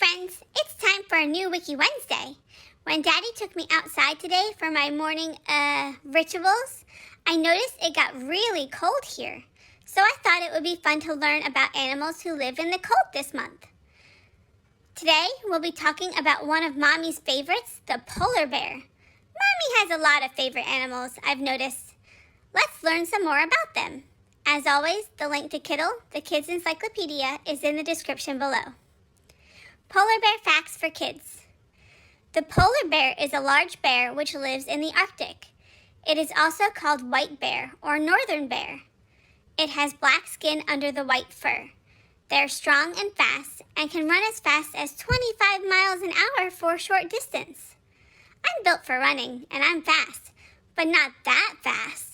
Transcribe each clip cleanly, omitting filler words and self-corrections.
friends, it's time for a new Wiki Wednesday. When Daddy took me outside today for my morning rituals, I noticed it got really cold here. So I thought it would be fun to learn about animals who live in the cold this month. Today, we'll be talking about one of Mommy's favorites, the polar bear. Mommy has a lot of favorite animals, I've noticed. Let's learn some more about them. As always, the link to Kiddle, the Kids Encyclopedia, is in the description below. Polar bear facts for kids. The polar bear is a large bear which lives in the Arctic. It is also called white bear or northern bear. It has black skin under the white fur. They are strong and fast and can run as fast as 25 miles an hour for a short distance. I'm built for running and I'm fast, but not that fast.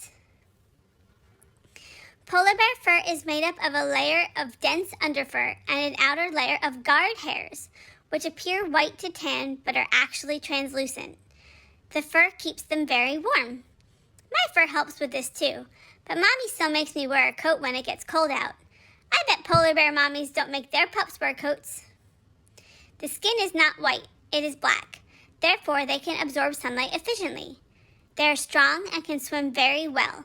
Polar bear fur is made up of a layer of dense underfur and an outer layer of guard hairs, which appear white to tan but are actually translucent. The fur keeps them very warm. My fur helps with this too, but Mommy still makes me wear a coat when it gets cold out. I bet polar bear mommies don't make their pups wear coats. The skin is not white, it is black. Therefore, they can absorb sunlight efficiently. They are strong and can swim very well.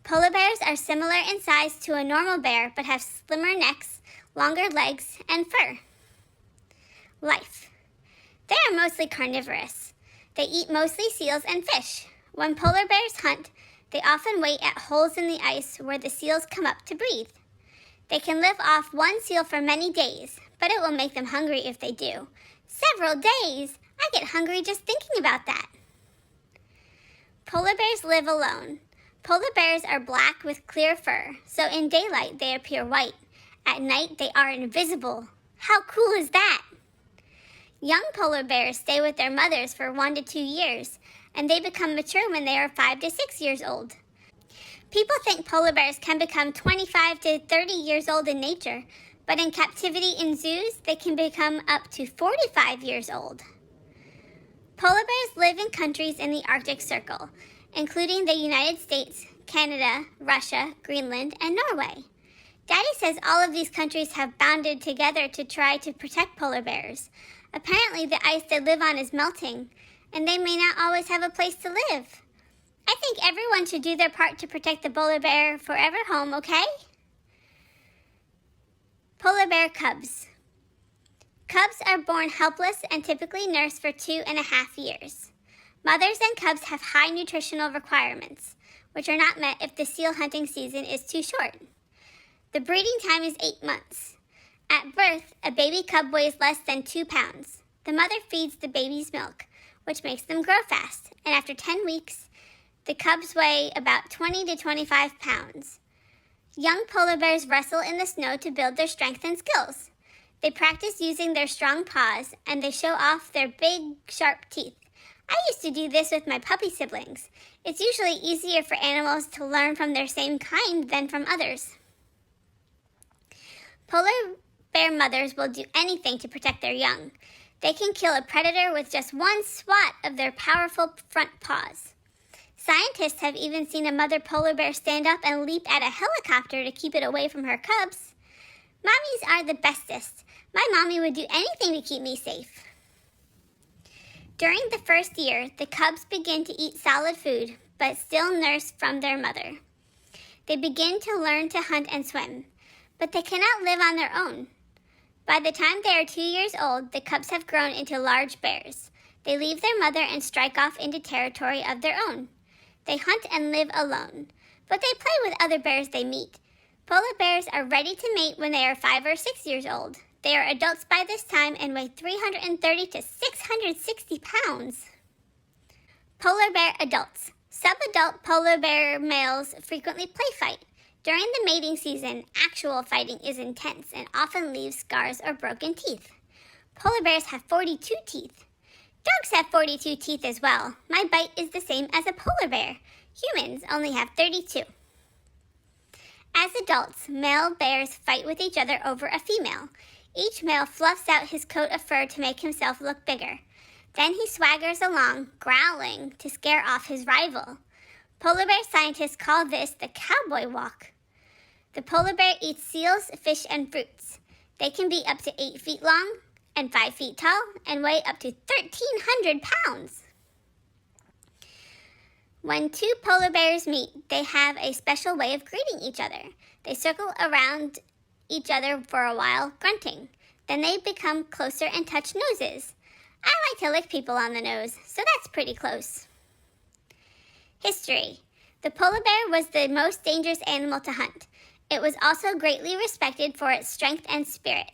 Polar bears are similar in size to a normal bear but have slimmer necks, longer legs, and fur. Life. They are mostly carnivorous. They eat mostly seals and fish. When polar bears hunt, they often wait at holes in the ice where the seals come up to breathe. They can live off one seal for many days, but it will make them hungry if they do. Several days! I get hungry just thinking about that. Polar bears live alone. Polar bears are black with clear fur, so in daylight they appear white. At night they are invisible. How cool is that? Young polar bears stay with their mothers for 1 to 2 years, and they become mature when they are 5 to 6 years old. People think polar bears can become 25 to 30 years old in nature, but in captivity in zoos, they can become up to 45 years old. Polar bears live in countries in the Arctic Circle, including the United States, Canada, Russia, Greenland, and Norway. Daddy says all of these countries have banded together to try to protect polar bears. Apparently, the ice they live on is melting, and they may not always have a place to live. I think everyone should do their part to protect the polar bear forever home, okay? Polar bear cubs. Cubs are born helpless and typically nursed for 2.5 years. Mothers and cubs have high nutritional requirements, which are not met if the seal hunting season is too short. The breeding time is 8 months. At birth, a baby cub weighs less than 2 pounds. The mother feeds the baby's milk, which makes them grow fast, and after 10 weeks, the cubs weigh about 20 to 25 pounds. Young polar bears wrestle in the snow to build their strength and skills. They practice using their strong paws, and they show off their big, sharp teeth. I used to do this with my puppy siblings. It's usually easier for animals to learn from their same kind than from others. Polar bear mothers will do anything to protect their young. They can kill a predator with just one swat of their powerful front paws. Scientists have even seen a mother polar bear stand up and leap at a helicopter to keep it away from her cubs. Mommies are the bestest. My mommy would do anything to keep me safe. During the first year, the cubs begin to eat solid food, but still nurse from their mother. They begin to learn to hunt and swim, but they cannot live on their own. By the time they are 2 years old, the cubs have grown into large bears. They leave their mother and strike off into territory of their own. They hunt and live alone, but they play with other bears they meet. Polar bears are ready to mate when they are 5 or 6 years old. They are adults by this time and weigh 330 to 660 pounds. Polar bear adults. Sub-adult polar bear males frequently play fight. During the mating season, actual fighting is intense and often leaves scars or broken teeth. Polar bears have 42 teeth. Dogs have 42 teeth as well. My bite is the same as a polar bear. Humans only have 32. As adults, male bears fight with each other over a female. Each male fluffs out his coat of fur to make himself look bigger. Then he swaggers along, growling, to scare off his rival. Polar bear scientists call this the cowboy walk. The polar bear eats seals, fish, and fruits. They can be up to 8 feet long, and 5 feet tall and weigh up to 1,300 pounds. When two polar bears meet, they have a special way of greeting each other. They circle around each other for a while, grunting. Then they become closer and touch noses. I like to lick people on the nose, so that's pretty close. History. The polar bear was the most dangerous animal to hunt. It was also greatly respected for its strength and spirit.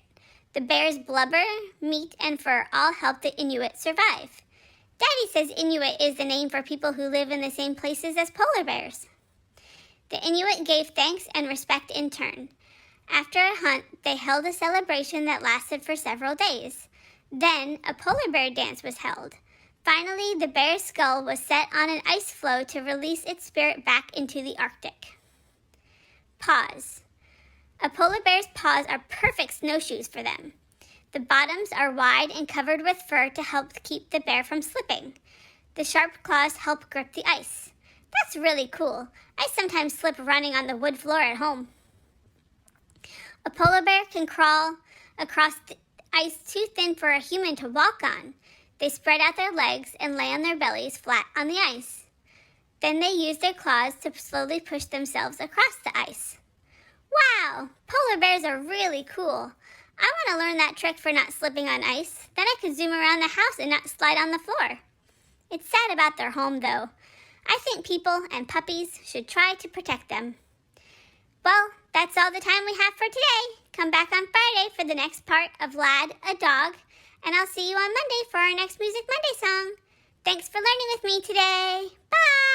The bear's blubber, meat, and fur all helped the Inuit survive. Daddy says Inuit is the name for people who live in the same places as polar bears. The Inuit gave thanks and respect in turn. After a hunt, they held a celebration that lasted for several days. Then, a polar bear dance was held. Finally, the bear's skull was set on an ice floe to release its spirit back into the Arctic. Paws. A polar bear's paws are perfect snowshoes for them. The bottoms are wide and covered with fur to help keep the bear from slipping. The sharp claws help grip the ice. That's really cool. I sometimes slip running on the wood floor at home. A polar bear can crawl across the ice too thin for a human to walk on. They spread out their legs and lay on their bellies flat on the ice. Then they use their claws to slowly push themselves across the ice. Wow, polar bears are really cool. I want to learn that trick for not slipping on ice. Then I could zoom around the house and not slide on the floor. It's sad about their home, though. I think people and puppies should try to protect them. Well, that's all the time we have for today. Come back on Friday for the next part of Lad, a Dog, and I'll see you on Monday for our next Music Monday song. Thanks for learning with me today. Bye!